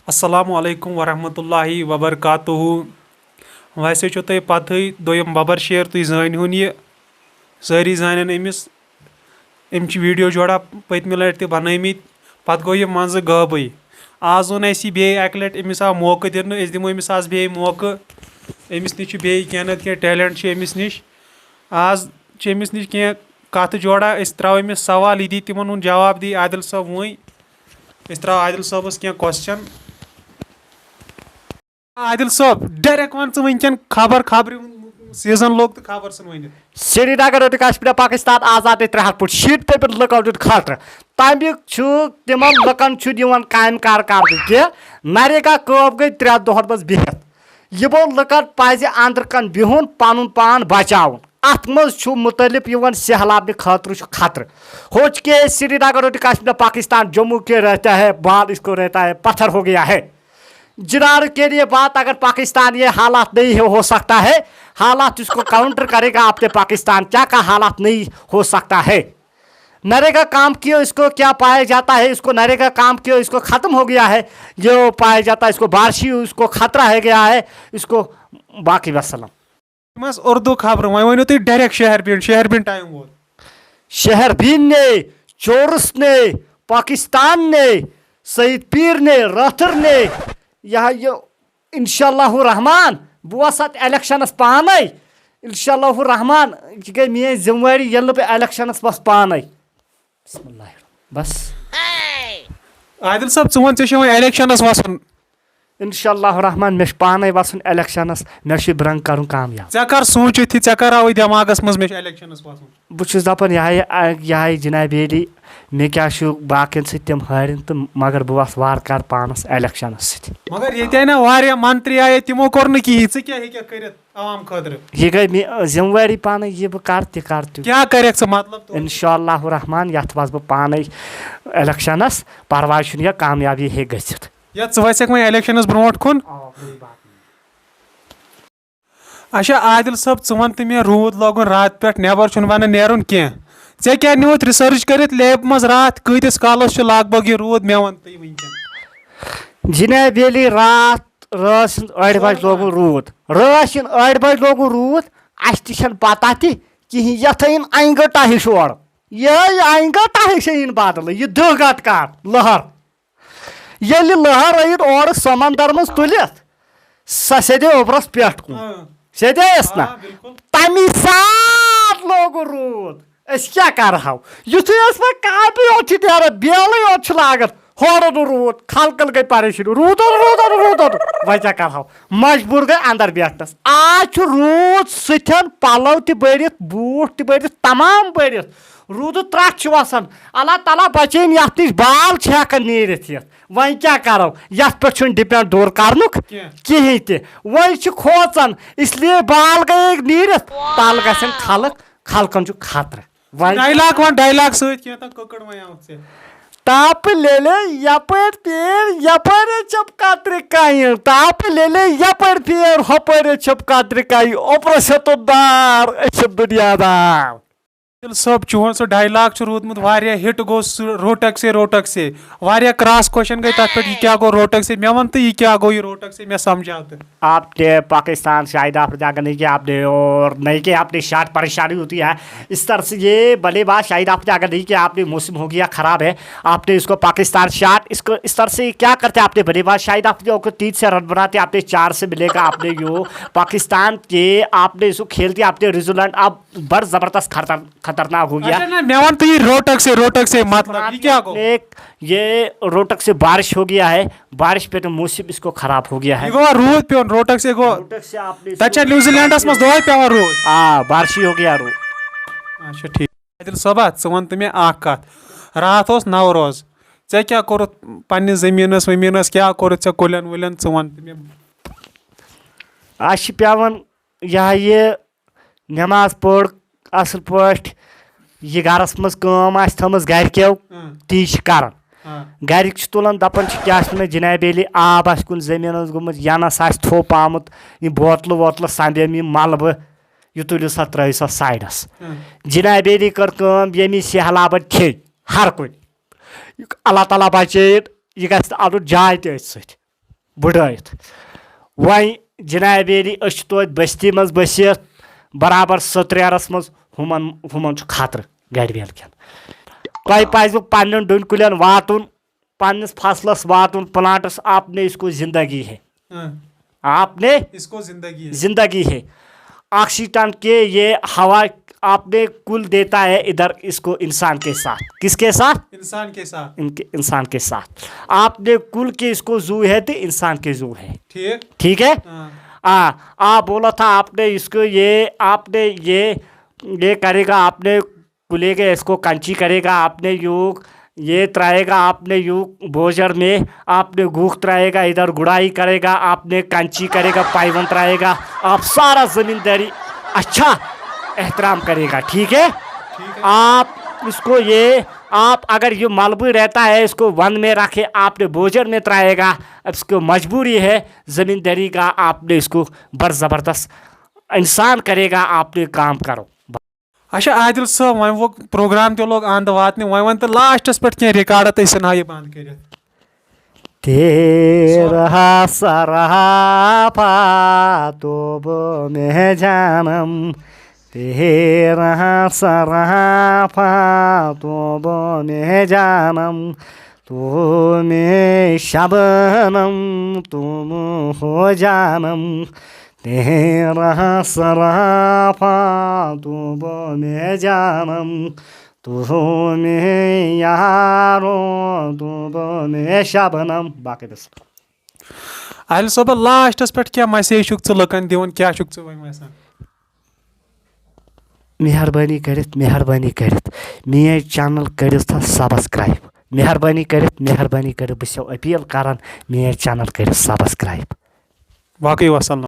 السلام علیکم ورحمۃ اللہ وبرکاتہ ویسے چھو تۄہہِ پتہٕے دوٚیِم ببر شیر تُہۍ زٲنۍہُن یہِ سٲری زانن أمِس أمۍ چھِ ویٖڈیو جوڑا پٔتمہِ لٹہِ تہِ بنٲومٕتۍ پتہٕ گوٚو یہِ منٛزٕ غٲبٕے آز اوٚن اَسہِ یہِ بیٚیہِ اکہِ لٹہِ أمِس آو موقعہٕ دِنہٕ أسۍ دِمو أمِس آز بیٚیہِ موقعہٕ أمِس نِش چھُ بیٚیہِ کینٛہہ نتہٕ کینٛہہ ٹیلنٹ چھُ أمِس نِش آز چھِ أمِس نِش کینٛہہ کتھٕ جوڑا أسۍ تراوو أمِس سوال یہِ دی تِمن ہُنٛد جواب دی عادل صٲب وۄنۍ أسۍ تراوو عادل صٲبس کینٛہہ کوسچن عادل صٲب ڈایریکٹ ون ژٕ وٕنکٮ۪ن خبر سیٖزن لوٚگ تہٕ خبر ژھٕن ؤنِتھ سری نگر تہٕ کشمیٖر پاکستان آزاد 300 فٹ شیٖٹ پیٚپر لُکو دیُت خٲطرٕ تمیُک چھُ تِمن لُکن چھُ دِوان کامہِ کار کرنہٕ کینٛہہ نریگا کٲم گٔے 3 دۄہن منٛز بِہِتھ یِمن لُکن پزِ أنٛدرٕ کن بِہُن پنُن پان بچاوُن اتھ منٛز چھُ مُتعلِف یِوان سہلابنہِ خٲطرٕ چھُ خطرٕ ہوچ کے سری نگر تہٕ کشمیٖر پاکستان جموں کے رہتا ہے بال اس کو رہتا ہے پتھر ہو گیا ہے جنار کے لیے بات اگر پاکستان یہ حالات نہیں ہو سکتا ہے حالات اس کو کاؤنٹر کرے گا اپنے پاکستان کیا حالات نہیں ہو سکتا ہے نریگا کام کیوں اس کو کیا پایا جاتا ہے اس کو نریگا کام کیوں اس کو ختم ہو گیا ہے جو پایا جاتا ہے اس کو بارشی اس کو خطرہ ہے گیا ہے اس کو باقی وسلم اردو خبر وۄنۍ ؤنِو تُہۍ ڈایریکٹ شہر بین ٹایم ووت شہر بین نے چورس نے پاکستان نے سعید پیر نے راتھر نے یہ انشاء اللہ الرحمان بہٕ وَسہٕ اَتھ الیکشنس پانے انشاء اللہ الرحمان یہ گٔے میٲنۍ ذمہٕ وٲری ییٚلہِ نہٕ بہٕ الیکشنس وَسہٕ پانے بسم اللہ بس عادل صٲب ژٕ وَن ژےٚ چھُے وۄنۍ الیکشنس وسُن انشاء اللہ الرحمان مےٚ چھُ پانے وسُن الیکشنس مےٚ چھُ برنٛگ کرُن کامیاب ژےٚ کر سوٗنٛچِتھ ژےٚ کر آوٕے دٮ۪ماغس منٛز مےٚ چھُ الیکشنس وسُن بہٕ چھُس دپان یہے جناب علی مےٚ کیاہ چھُ باقین سۭتۍ تِم ہارن تہٕ مگر بہٕ وسہٕ وارٕ کارٕ پانس الیکشنس سۭتۍ مگر ییٚتہِ آیہِ نا واریاہ منتری آیے تِمو کوٚر نہٕ کِہیٖنۍ ژٕ کیٛاہ ہیٚککھ کٔرِتھ عوام خٲطرٕ یہ گٔے مےٚ ذمہٕ وٲری پانے یہِ بہٕ کرٕ تہِ کرٕ تہِ کیٛاہ کَرکھ ژٕ مطلب انشاء اللہ الرحمان یتھ وسہٕ بہٕ پانے الیکشنس پرواے چھُنہٕ یہِ کامیابی ہیٚکہِ گٔژھِتھ یا ژٕ وَسکھ وۄنۍ الیکشنس برونٛٹھ کُن اچھا عادل صٲب ژٕ وَن تہٕ مےٚ روٗد لوگُن راتہٕ پٮ۪ٹھ نٮ۪بر چھُنہٕ وَنہٕ نیرُن کینٛہہ ژےٚ کیٛاہ نیوٗتھ رِسٲرٕچ کٔرِتھ لیبہِ منٛز راتھ کۭتِس کالس چھُ لگ بگ یہِ روٗد مےٚ وَن تُہۍ وٕنکٮ۪ن جناب علی رٲژ سٕنٛز 8 بجہِ لوگُن روٗد رٲژ سٕنٛز 8 بجہِ لوگُن روٗد اَسہِ تہِ چھنہٕ پتہ تہِ کِہیٖنۍ یتھ أنۍ انگٹا ہِش اورٕ یِہے انگٹا ہِش أنۍ بدلہٕ یہِ دہ گٹ کار لہر ییٚلہِ لہر أنۍ اورٕ سمندر منٛز تُلِتھ سۄ سیدے اوبرس پٮ۪ٹھ کُن سیدییس نا تمی ساتہٕ لوگُن روٗد أسۍ کیٛاہ کرہو یُتھُے أسۍ وۄنۍ کاپی یوت چھِ نیران بیلٕے یوت چھُ لاگان ہورٕ نہٕ روٗد خلقن گٔے پریشٲنی روٗد وۄنۍ کیٛاہ کرہو مجبوٗر گٔے انٛدر بیٹھنس آز چھُ روٗد سۭتۍ پلو تہِ بٔرِتھ بوٗٹھ تہِ بٔرِتھ تمام بٔرِتھ روٗدٕ ترٛٹھ چھُ وسان اللہ تعالیٰ بچٲیِن یتھ نِش بال چھِ ہٮ۪کان نیٖرِتھ یتھ وۄنۍ کیٛاہ کرو یتھ پٮ۪ٹھ چھُنہٕ ڈِپینڈ دوٗر کرنُک کِہیٖنۍ تہِ وۄنۍ چھِ کھوژان اس لیے بال گٔیے نیٖرِتھ تل گژھن خلق خلقن چھُ خطرٕ ڈایلاگ سۭتۍ کینٛہہ تہٕ کٔکٕڑ وۄنۍ آو ژےٚ تاپ لیلے یپٲرۍ پیر یپٲرۍ چھپ کترِ کانہِ تاپ لیلے یپٲرۍ پیر ہۄپٲرۍ چھپ کترِ کانہِ اوپرس ہیوٚتُن دار أسۍ چھِ دُنیا دار عادل صٲب چون سُہ ڈایلاگ چھُ روٗدمُت واریاہ ہِٹ گوٚو سُہ روٹک سے واریاہ کراس کوسچن گٔے تتھ پٮ۪ٹھ یہِ کیٛاہ گوٚو روٹک سے مےٚ وَن تہٕ یہِ کیٛاہ گوٚو یہِ روٹک سے مےٚ سمجھاو تہٕ آپ نے پاکستان شاہد آفریدہ اگر نہیں کیا آپ نے اور نہیں کہ آپ نے شاٹ پریشانی ہوتی ہے اس طرح سے یہ بلے بات شاہد آفریدہ اگر نہیں کیا آپ نے موسم ہو گیا خراب ہے آپ نے اس کو پاکستان شاٹ اس کو اس طرح سے کیا کرتے آپ نے بلے بات شاہد آفریدہ کو 3 سے رن بناتے آپ نے 4 سے ملے گا آپ نے یو پاکستان کے آپ نے اس کو کھیل دیا آپ نے ریزولنٹ اب بڑا زبردست خطرناک ہو گیا مےٚ وَن تہٕ یہِ روٹک سے مطلب یہِ کیٛاہ گوٚو یہ روٹک سے بارش ہو گیا ہے بارش پہ تو موسم اس کو خراب ہو گیا ہے یہِ گوٚوا روٗد پیوٚن روٹک سے گوٚو تَتہِ چھا نِوزی لینڈس منٛز دۄہے پیوان روٗد بارشی ہو گیا روٗد اچھا ٹھیٖک عادل صٲبا ژٕ وَن تہٕ مےٚ اکھ کتھ راتھ اوس نوروز ژےٚ کیٛاہ کوٚرُتھ پننہِ زٔمیٖنس ؤمیٖنس کیٛاہ کوٚرُتھ ژےٚ کُلٮ۪ن وُلٮ۪ن ژٕ وَن تہٕ مےٚ اَسہِ چھِ پیٚوان یہِ نٮ۪ماز پٔر اصل پٲٹھۍ یہِ گرس منٛز کٲم آسہِ تھٲمٕژ گرِکیو تی چھِ کران گرِکۍ چھِ تُلان دپان چھِ کیٛاہ چھِ ونان جناب علی آب آسہِ کُنہِ زٔمیٖنس گوٚمُت ینس آسہِ تھوٚپ آمُت یِم بوتلہٕ ووتلہٕ سمبیم یِم ملبہٕ یہِ تُلِو سا ترٲیِو سا سایڈس جناب علی کٔر کٲم ییٚمہِ سہلابن کھیٚنۍ ہر کُنہِ اللہ تعالیٰ بچٲیِن یہِ گژھِ نہٕ اَنُن جاے تہِ أتھۍ سۭتۍ بڑٲیِتھ وۄنۍ جِنابِ عالی أسۍ چھِ توتہِ بٔستی منٛز بٔسِتھ برابر سٔتریرَس منٛز ہُمن چھُ خطرٕ گَرِ وٮ۪ل کٮ۪ن تۄہہِ پَزِوٕ پنٛنٮ۪ن ڈوٗنۍ کُلٮ۪ن واتُن پنٛنِس فصلس واتُن پلانٹس آپ نے اس کو زندگی ہے آپ نے اس کو زندگی ہے آکسیجن کے یہ ہوا آپ نے کل دیتا ہے ادھر اس کو انسان کے ساتھ کس کے ساتھ انسان کے ساتھ آپ نے کل کے اس کو زو ہے تو انسان کے زو ہے ٹھیک ہے آپ بولا تھا آپ نے اس کو یہ آپ نے یہ کرے گا آپ نے کلے گا اس کو کنچی کرے گا آپ نے یہ ترائے گا آپ نے بوجر میں آپ نے گوخ ترائے گا ادھر گڑائی کرے گا آپ نے کنچی کرے گا پائون ترائے گا آپ سارا زمینداری اچھا احترام کرے گا ٹھیک ہے آپ اس کو آپ اگر یہ ملبہ رہتا ہے اس کو ون میں رکھے آپ نے بوجر میں ترائے گا اب اس کو مجبوری ہے زمینداری کا آپ نے اس کو بر زبردست انسان کرے گا آپ نے کام کرو اچھا عادل صٲب وۄنۍ وہ پروگرام تہِ لوگ اند واتنہِ وۄنۍ ون تہٕ لاسٹس پٮ۪ٹھ کینٛہہ رِکاڈا تہٕ أسۍ ژھٕنہو یہِ بنٛد کٔرِتھ تیرا سراپا تو میں جانم تیرا سراپا تو میں جانم تو میں شبنم تم ہو جانم تیرا سراپا تو میں جانم تو میں یارو تو میں شبنم باقی بس عادل صٲبا لاسٹس پٮ۪ٹھ کیٛاہ مسیج چھُکھ ژٕ لُکن دِوان کیٛاہ چھُکھ ژٕ وۄنۍ یژھان مہربٲنی کٔرِتھ میٲنۍ چینل کٔرِو سا سبسکرایب مہربٲنی کٔرِتھ بہٕ چھسو أپیٖل کران میٲنۍ چینل کٔرِو سبسکرایب باقٕے وسلام